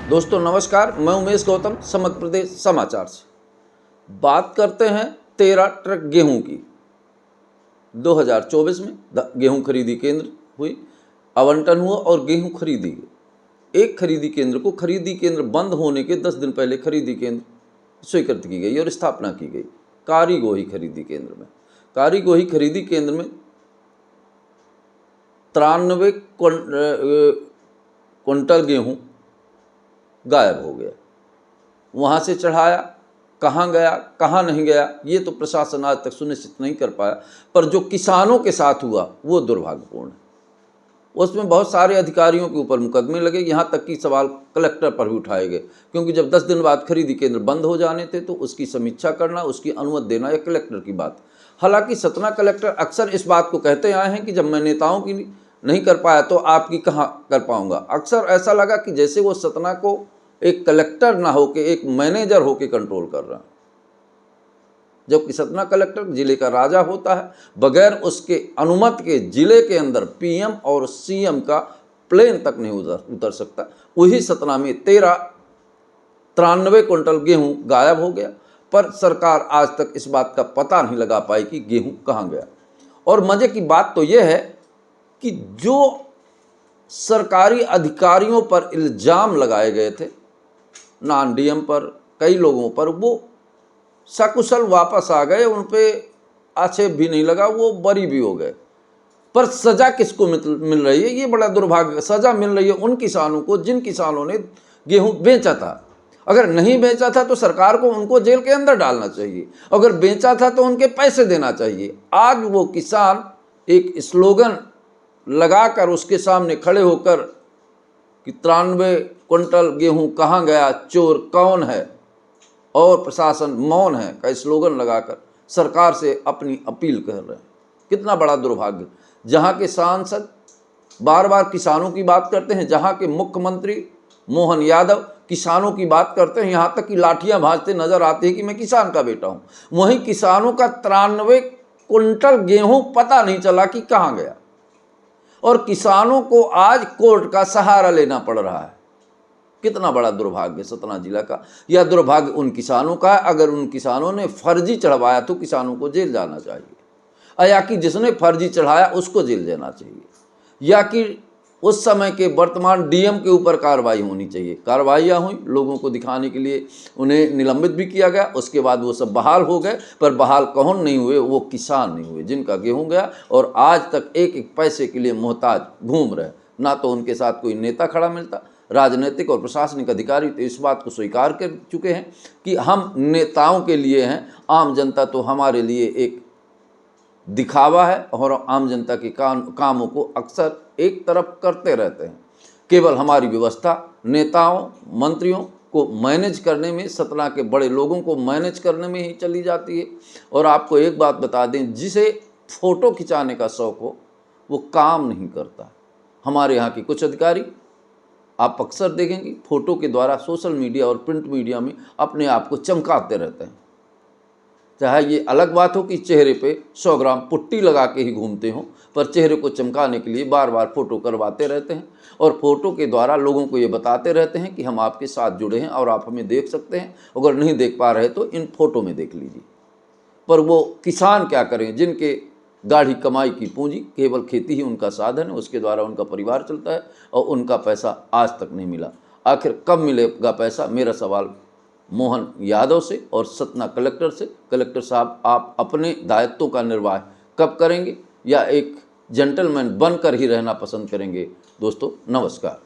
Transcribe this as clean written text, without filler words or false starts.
दोस्तों नमस्कार, मैं उमेश गौतम समग्र प्रदेश समाचार से बात करते हैं 13 ट्रक गेहूं की। 2024 में गेहूं खरीदी केंद्र हुई, आवंटन हुआ और गेहूं खरीदी गई। एक खरीदी केंद्र को खरीदी केंद्र बंद होने के 10 दिन पहले खरीदी केंद्र स्वीकृत की गई और स्थापना की गई। कारीगोही खरीदी केंद्र में 93 क्विंटल गेहूं गायब हो गया। वहाँ से चढ़ाया, कहाँ गया कहाँ नहीं गया ये तो प्रशासन आज तक सुनिश्चित नहीं कर पाया, पर जो किसानों के साथ हुआ वो दुर्भाग्यपूर्ण है। उसमें बहुत सारे अधिकारियों के ऊपर मुकदमे लगे, यहाँ तक कि सवाल कलेक्टर पर भी उठाए गए, क्योंकि जब 10 दिन बाद खरीदी केंद्र बंद हो जाने थे तो उसकी समीक्षा करना, उसकी अनुमति देना यह कलेक्टर की बात। हालांकि सतना कलेक्टर अक्सर इस बात को कहते आए हैं कि जब मैं नेताओं की नहीं कर पाया तो आपकी कहाँ कर पाऊंगा। अक्सर ऐसा लगा कि जैसे वो सतना को एक कलेक्टर ना होके एक मैनेजर होके कंट्रोल कर रहा है, जबकि सतना कलेक्टर जिले का राजा होता है। बगैर उसके अनुमति के जिले के अंदर पीएम और सीएम का प्लेन तक नहीं उतर सकता। वही सतना में 93 क्विंटल गेहूं गायब हो गया, पर सरकार आज तक इस बात का पता नहीं लगा पाई कि गेहूं कहाँ गया। और मजे की बात तो यह है कि जो सरकारी अधिकारियों पर इल्ज़ाम लगाए गए थे, नॉन डीएम पर, कई लोगों पर, वो सकुशल वापस आ गए, उन पे आक्षेप भी नहीं लगा, वो बरी भी हो गए। पर सज़ा किसको मिल रही है, ये बड़ा दुर्भाग्य। सज़ा मिल रही है उन किसानों को जिन किसानों ने गेहूं बेचा था। अगर नहीं बेचा था तो सरकार को उनको जेल के अंदर डालना चाहिए, अगर बेचा था तो उनके पैसे देना चाहिए। आज वो किसान एक स्लोगन लगाकर उसके सामने खड़े होकर कि 93 क्विंटल गेहूं कहाँ गया, चोर कौन है और प्रशासन मौन है का स्लोगन लगाकर सरकार से अपनी अपील कर रहे हैं। कितना बड़ा दुर्भाग्य। जहाँ के सांसद बार बार किसानों की बात करते हैं, जहाँ के मुख्यमंत्री मोहन यादव किसानों की बात करते हैं, यहाँ तक कि लाठियाँ भाजते नजर आते हैं कि मैं किसान का बेटा हूँ, वहीं किसानों का 93 क्विंटल गेहूं पता नहीं चला कि कहाँ गया। और किसानों को आज कोर्ट का सहारा लेना पड़ रहा है। कितना बड़ा दुर्भाग्य सतना जिला का, या दुर्भाग्य उन किसानों का। अगर उन किसानों ने फर्जी चढ़वाया तो किसानों को जेल जाना चाहिए, या कि जिसने फर्जी चढ़ाया उसको जेल जाना चाहिए, या कि उस समय के वर्तमान डीएम के ऊपर कार्रवाई होनी चाहिए। कार्रवाइयाँ हुई, लोगों को दिखाने के लिए उन्हें निलंबित भी किया गया, उसके बाद वो सब बहाल हो गए। पर बहाल कौन नहीं हुए? वो किसान नहीं हुए जिनका गेहूं गया और आज तक एक एक पैसे के लिए मोहताज घूम रहे। ना तो उनके साथ कोई नेता खड़ा मिलता। राजनीतिक और प्रशासनिक अधिकारी तो इस बात को स्वीकार कर चुके हैं कि हम नेताओं के लिए हैं, आम जनता तो हमारे लिए एक दिखावा है, और आम जनता के कामों को अक्सर एक तरफ करते रहते हैं। केवल हमारी व्यवस्था नेताओं मंत्रियों को मैनेज करने में, सतना के बड़े लोगों को मैनेज करने में ही चली जाती है। और आपको एक बात बता दें, जिसे फ़ोटो खिंचाने का शौक़ हो वो काम नहीं करता। हमारे यहाँ के कुछ अधिकारी आप अक्सर देखेंगे फ़ोटो के द्वारा सोशल मीडिया और प्रिंट मीडिया में अपने आप को चमकाते रहते हैं। चाहे ये अलग बात हो कि चेहरे पे 100 ग्राम पुट्टी लगा के ही घूमते हों, पर चेहरे को चमकाने के लिए बार बार फ़ोटो करवाते रहते हैं और फ़ोटो के द्वारा लोगों को ये बताते रहते हैं कि हम आपके साथ जुड़े हैं और आप हमें देख सकते हैं। अगर नहीं देख पा रहे तो इन फ़ोटो में देख लीजिए। पर वो किसान क्या करें जिनके गाढ़ी कमाई की पूंजी केवल खेती ही उनका साधन है, उसके द्वारा उनका परिवार चलता है, और उनका पैसा आज तक नहीं मिला। आखिर कब मिलेगा पैसा? मेरा सवाल मोहन यादव से और सतना कलेक्टर से। कलेक्टर साहब, आप अपने दायित्वों का निर्वाह कब करेंगे, या एक जेंटलमैन बनकर ही रहना पसंद करेंगे? दोस्तों नमस्कार।